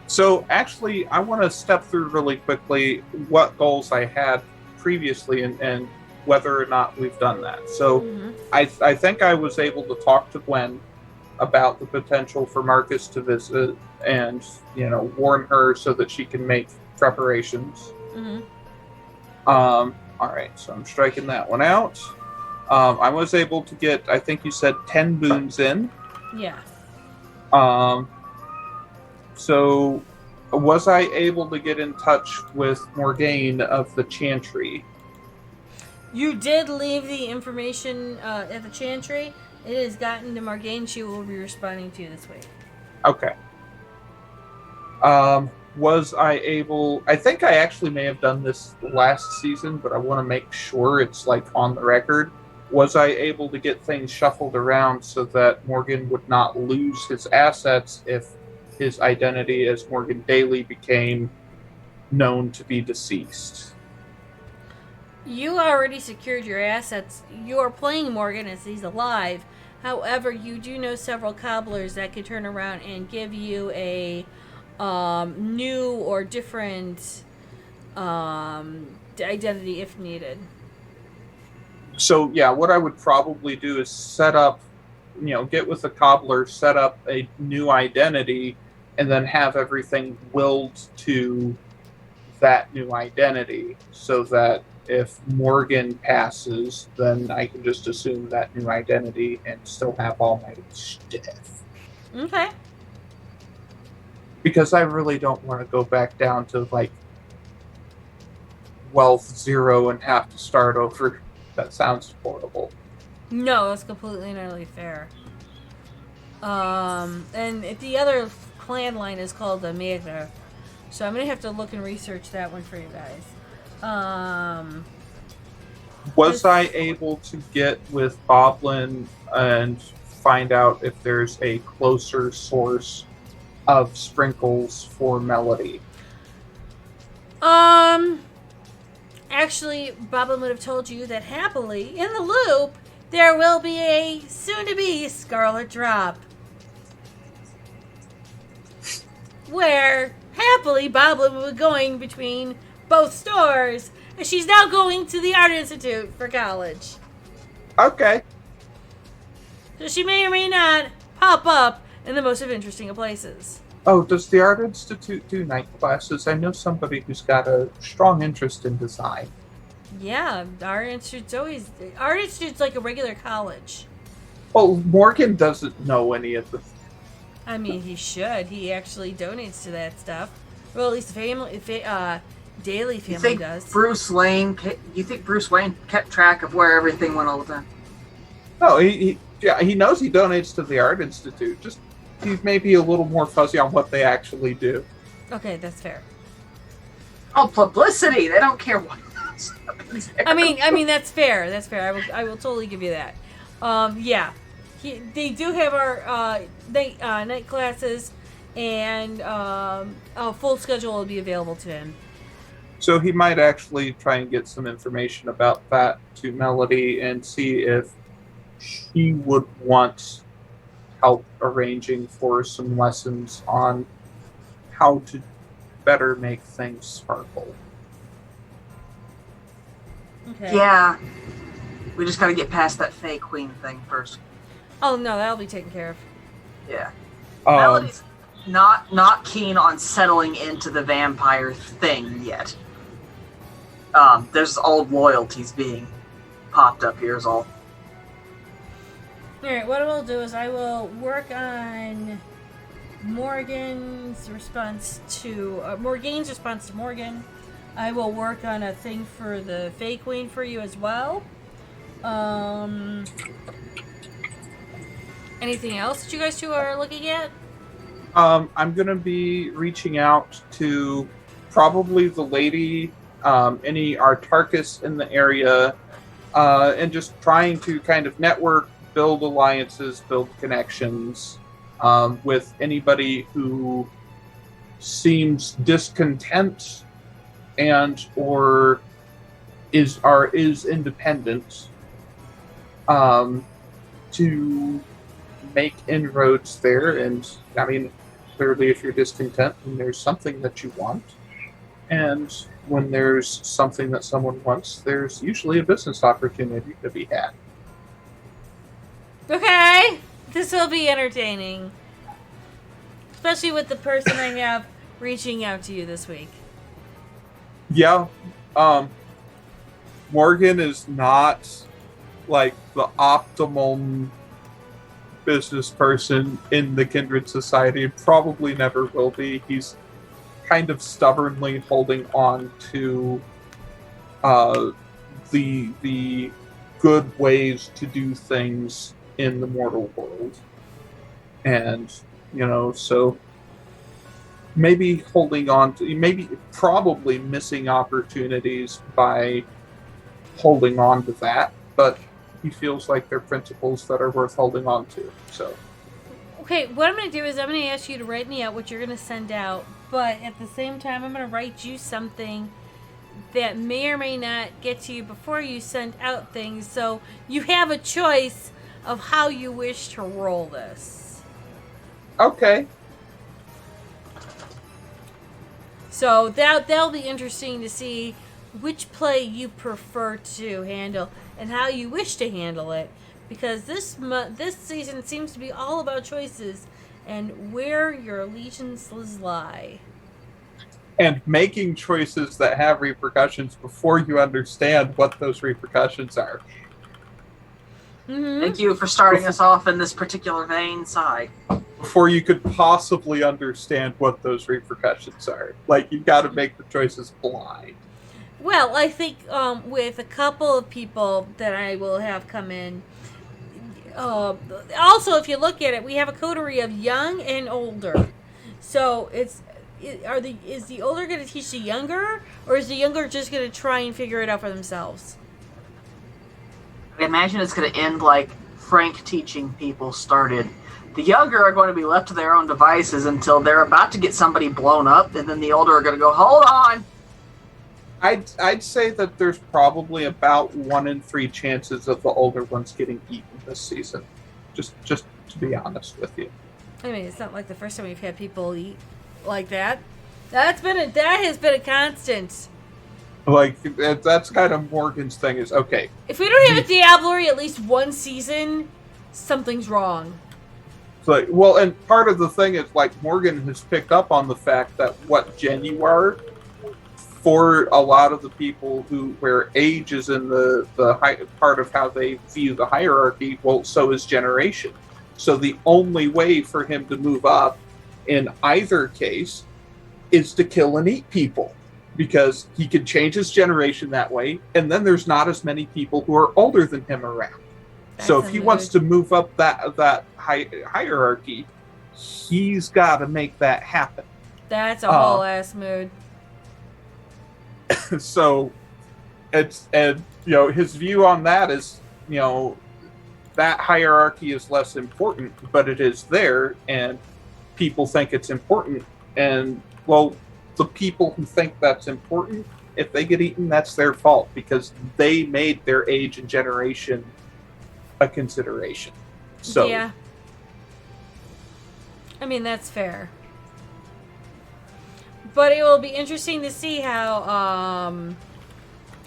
So actually, I want to step through really quickly what goals I had previously and whether or not we've done that. So I think I was able to talk to Gwen about the potential for Marcus to visit and, warn her so that she can make preparations. All right, so I'm striking that one out. I was able to get, I think you said 10 boons in. Yeah. So was I able to get in touch with Morgane of the Chantry? You did leave the information at the Chantry. It has gotten to Morgane. She will be responding to you this week. Okay. Was I able... I think I actually may have done this last season, but I want to make sure it's, on the record. Was I able to get things shuffled around so that Morgan would not lose his assets if his identity as Morgan Daly became known to be deceased? You already secured your assets. You are playing Morgan as he's alive. However, you do know several cobblers that could turn around and give you a new or different identity if needed. So, yeah, what I would probably do is set up, get with the cobbler, set up a new identity, and then have everything willed to that new identity so that if Morgan passes, then I can just assume that new identity and still have all my stuff. Okay. Because I really don't want to go back down to, wealth 0 and have to start over. That sounds horrible. No, that's completely and utterly fair. And the other clan line is called the Maegr. So I'm going to have to look and research that one for you guys. Was I able to get with Boblin and find out if there's a closer source of sprinkles for Melody? Actually, Boblin would have told you that happily, in the loop, there will be a soon-to-be Scarlet Drop. Where, happily, Boblin will be going between both stores, and she's now going to the Art Institute for college. Okay. So she may or may not pop up in the most interesting of places. Oh, does the Art Institute do night classes? I know somebody who's got a strong interest in design. Yeah, Art Institute's like a regular college. Well, Morgan doesn't know any of the... I mean, he should. He actually donates to that stuff. Well, at least the Daily family does. You think Bruce Wayne kept track of where everything went all the time? No, he knows he donates to the Art Institute. Just he's maybe a little more fuzzy on what they actually do. Okay, that's fair. Oh, publicity! They don't care what happens there. I mean that's fair. That's fair. I will totally give you that. Yeah, they do have our night classes, and a full schedule will be available to him. So he might actually try and get some information about that to Melody and see if she would want help arranging for some lessons on how to better make things sparkle. Okay. Yeah. We just gotta get past that Fey Queen thing first. Oh no, that'll be taken care of. Yeah. Um, Melody's not keen on settling into the vampire thing yet. There's old loyalties being popped up here is all. Alright, what I will do is I will work on Morgan's response to Morgane's response to Morgan. I will work on a thing for the Fey Queen for you as well. Anything else that you guys two are looking at? I'm gonna be reaching out to probably the lady, any Artarchus in the area, and just trying to kind of network, build alliances, build connections with anybody who seems discontent and or is independent, to make inroads there. And I mean, clearly, if you're discontent, then there's something that you want, and when there's something that someone wants, there's usually a business opportunity to be had. Okay, this will be entertaining, especially with the person I have reaching out to you this week. Yeah, Morgan is not like the optimum business person in the Kindred Society. Probably never will be. He's kind of stubbornly holding on to the good ways to do things in the mortal world, and so maybe holding on to, probably missing opportunities by holding on to that, but he feels like they're principles that are worth holding on to. So, okay, what I'm going to do is I'm going to ask you to write me out what you're going to send out, but at the same time, I'm going to write you something that may or may not get to you before you send out things, so you have a choice of how you wish to roll this. okay. So that'll be interesting to see which play you prefer to handle and how you wish to handle it, because this season seems to be all about choices and where your allegiances lie. And making choices that have repercussions before you understand what those repercussions are. Mm-hmm. Thank you for starting us off in this particular vein, Sai. Before you could possibly understand what those repercussions are. Like, you've got to make the choices blind. Well, I think with a couple of people that I will have come in, also if you look at it, we have a coterie of young and older. So is the older going to teach the younger, or is the younger just going to try and figure it out for themselves? I imagine it's going to end like Frank teaching people started. The younger are going to be left to their own devices until they're about to get somebody blown up, and then the older are going to go, hold on! I'd say that there's probably about 1 in 3 chances of the older ones getting eaten this season. Just to be honest with you. I mean, it's not like the first time we've had people eat like that. That has been a constant. Like, that's kind of Morgan's thing is, okay. If we don't have a Diablerie at least one season, something's wrong. Like, well, and part of the thing is, like, Morgan has picked up on the fact that what gen you are, for a lot of the people where age is in the high part of how they view the hierarchy, well, so is generation. So the only way for him to move up in either case is to kill and eat people, because he could change his generation that way, and then there's not as many people who are older than him around. So if he wants to move up that hierarchy, he's got to make that happen. That's a whole ass mood. So his view on that is, that hierarchy is less important, but it is there, and people think it's important. And, well, the people who think that's important, if they get eaten, that's their fault, because they made their age and generation a consideration. So yeah. I mean, that's fair. But it will be interesting to see how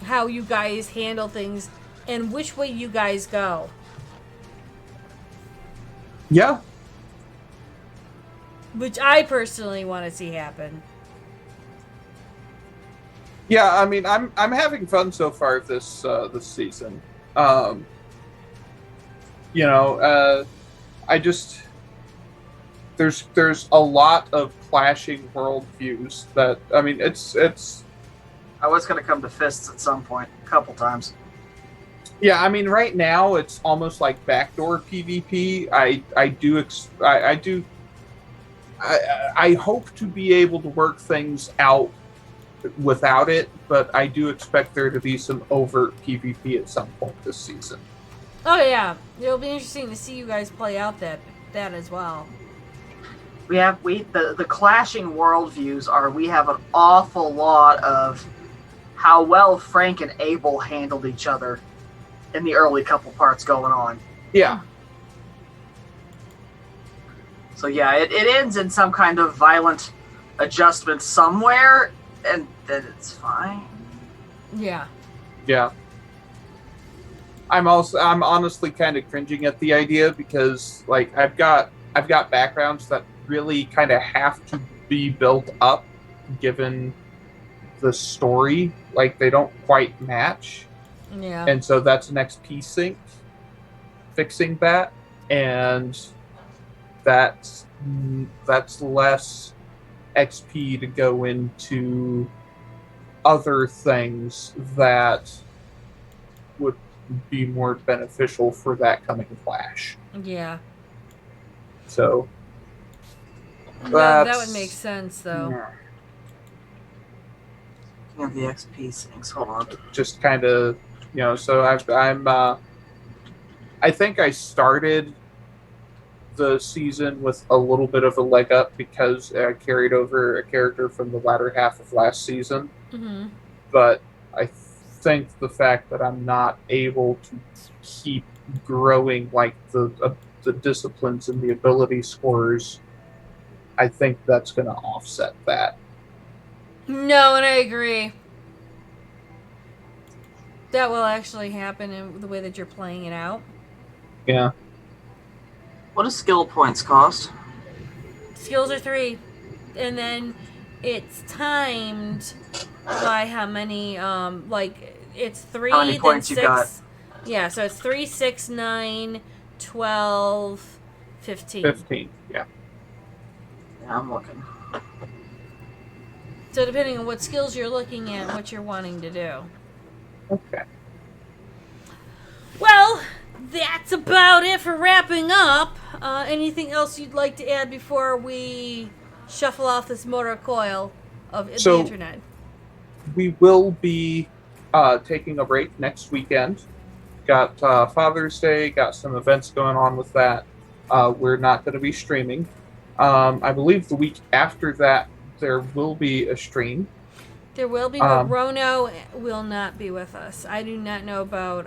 how you guys handle things and which way you guys go. Yeah. Which I personally want to see happen. Yeah, I mean, I'm having fun so far this season. I just there's a lot of clashing worldviews that I mean it's I was going to come to fists at some point, a couple times. yeah, I mean right now it's almost like backdoor PvP. I hope to be able to work things out without it, but I do expect there to be some overt PvP at some point this season. Oh yeah, it'll be interesting to see you guys play out that as well. The clashing worldviews are we have an awful lot of how well Frank and Abel handled each other in the early couple parts going on. Yeah. So yeah, it ends in some kind of violent adjustment somewhere, and then it's fine. Yeah. Yeah. I'm honestly kind of cringing at the idea because like I've got backgrounds that really kind of have to be built up given the story, like they don't quite match. Yeah. And so that's an XP sync fixing that, and that's less XP to go into other things that would be more beneficial for that coming clash. Yeah. So that would make sense though. Yeah. Looking at the XP things. Hold on. just kind of, so I think I started the season with a little bit of a leg up because I carried over a character from the latter half of last season. Mm-hmm. But I think the fact that I'm not able to keep growing like the disciplines and the ability scores, I think that's going to offset that. No, and I agree. That will actually happen in the way that you're playing it out. Yeah. What do skill points cost? Skills are 3. And then it's timed by how many, it's 3, How many then points 6. you got? Yeah, so it's 3, 6, 9, 12, 15. 15, yeah. Yeah, I'm looking. So depending on what skills you're looking at and what you're wanting to do. Okay. Well, that's about it for wrapping up. Anything else you'd like to add before we shuffle off this motor coil of the internet? We will be taking a break next weekend. Got Father's Day, got some events going on with that. We're not going to be streaming. I believe the week after that, there will be a stream. There will be, but Rono will not be with us. I do not know about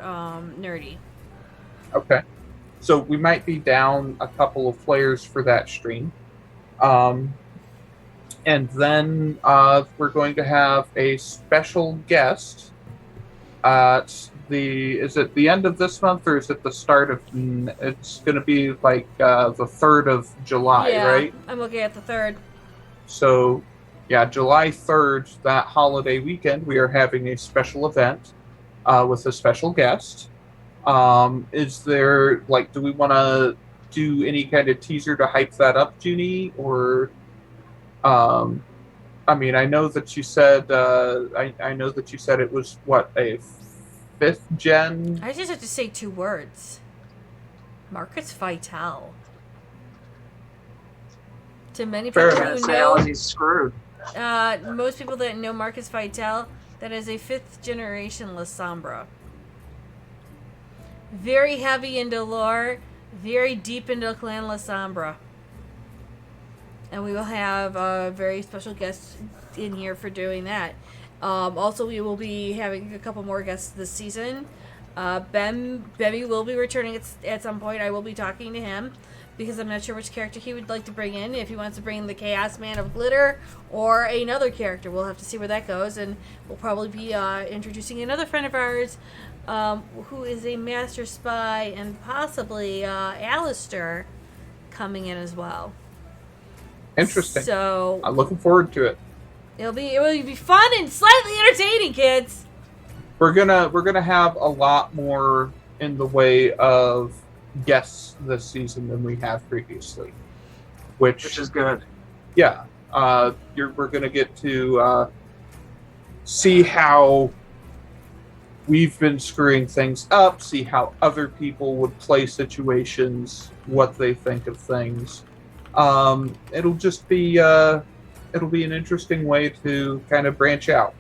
Nerdy. Okay. So we might be down a couple of players for that stream. And then we're going to have a special guest at is it the end of this month or is it the start of, it's going to be like the 3rd of July, yeah, right? I'm looking at the 3rd. So, yeah, July 3rd, that holiday weekend, we are having a special event with a special guest. Is there, do we want to do any kind of teaser to hype that up, Junie? Or, I mean, I know that you said, I know that you said it was, what, a 5th gen? I just have to say 2 words. Marcus Vital. To many people who know, he's screwed. most people that know Marcus Vital, that is a 5th generation Lasombra. Very heavy into lore, very deep into Clan Lasombra. And we will have a very special guest in here for doing that. Also, we will be having a couple more guests this season. Bemmy will be returning at some point. I will be talking to him because I'm not sure which character he would like to bring in. If he wants to bring in the Chaos Man of Glitter or another character, we'll have to see where that goes. And we'll probably be introducing another friend of ours who is a master spy, and possibly Alistair coming in as well. Interesting. So I'm looking forward to it. it will be fun and slightly entertaining, kids. We're gonna have a lot more in the way of guests this season than we have previously, Which is good. yeah, we're gonna get to see how we've been screwing things up, see how other people would play situations, what they think of things. It'll just be it'll be an interesting way to kind of branch out.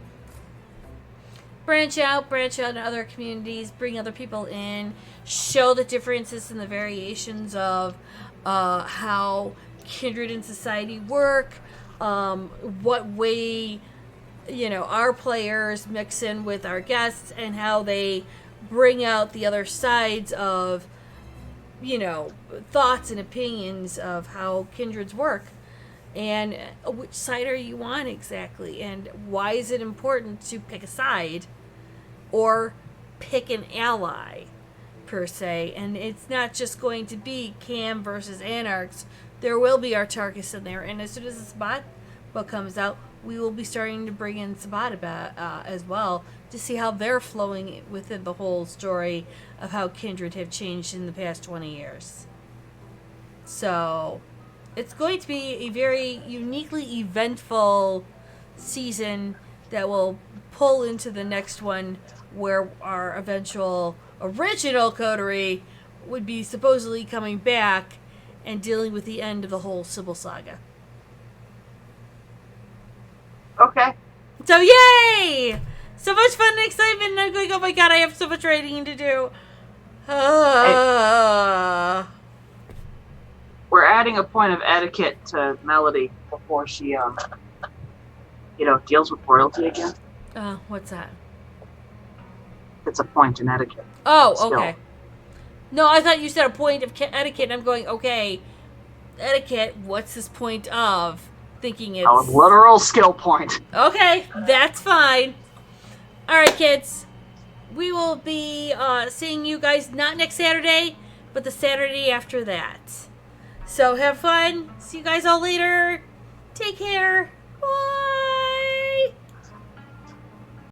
Branch out in other communities, bring other people in, show the differences and the variations of how kindred and society work, what way, our players mix in with our guests, and how they bring out the other sides of, thoughts and opinions of how kindreds work. And which side are you on exactly? And why is it important to pick a side or pick an ally, per se? And it's not just going to be Cam versus Anarchs. There will be Artarchus in there. And as soon as the Sabbat book comes out, we will be starting to bring in Sabbat as well to see how they're flowing within the whole story of how kindred have changed in the past 20 years. So it's going to be a very uniquely eventful season that will pull into the next one, where our original coterie would be supposedly coming back and dealing with the end of the whole Sybil saga. Okay. So yay! So much fun and excitement, and I'm going, oh my god, I have so much writing to do. We're adding a point of etiquette to Melody before she, deals with royalty again. What's that? It's a point in etiquette. Oh, Still. okay. No, I thought you said a point of etiquette, and I'm going, okay, etiquette, what's this point of? Thinking it's... A literal skill point. Okay, that's fine. Alright, kids. We will be seeing you guys not next Saturday, but the Saturday after that. So have fun. See you guys all later. Take care. Bye.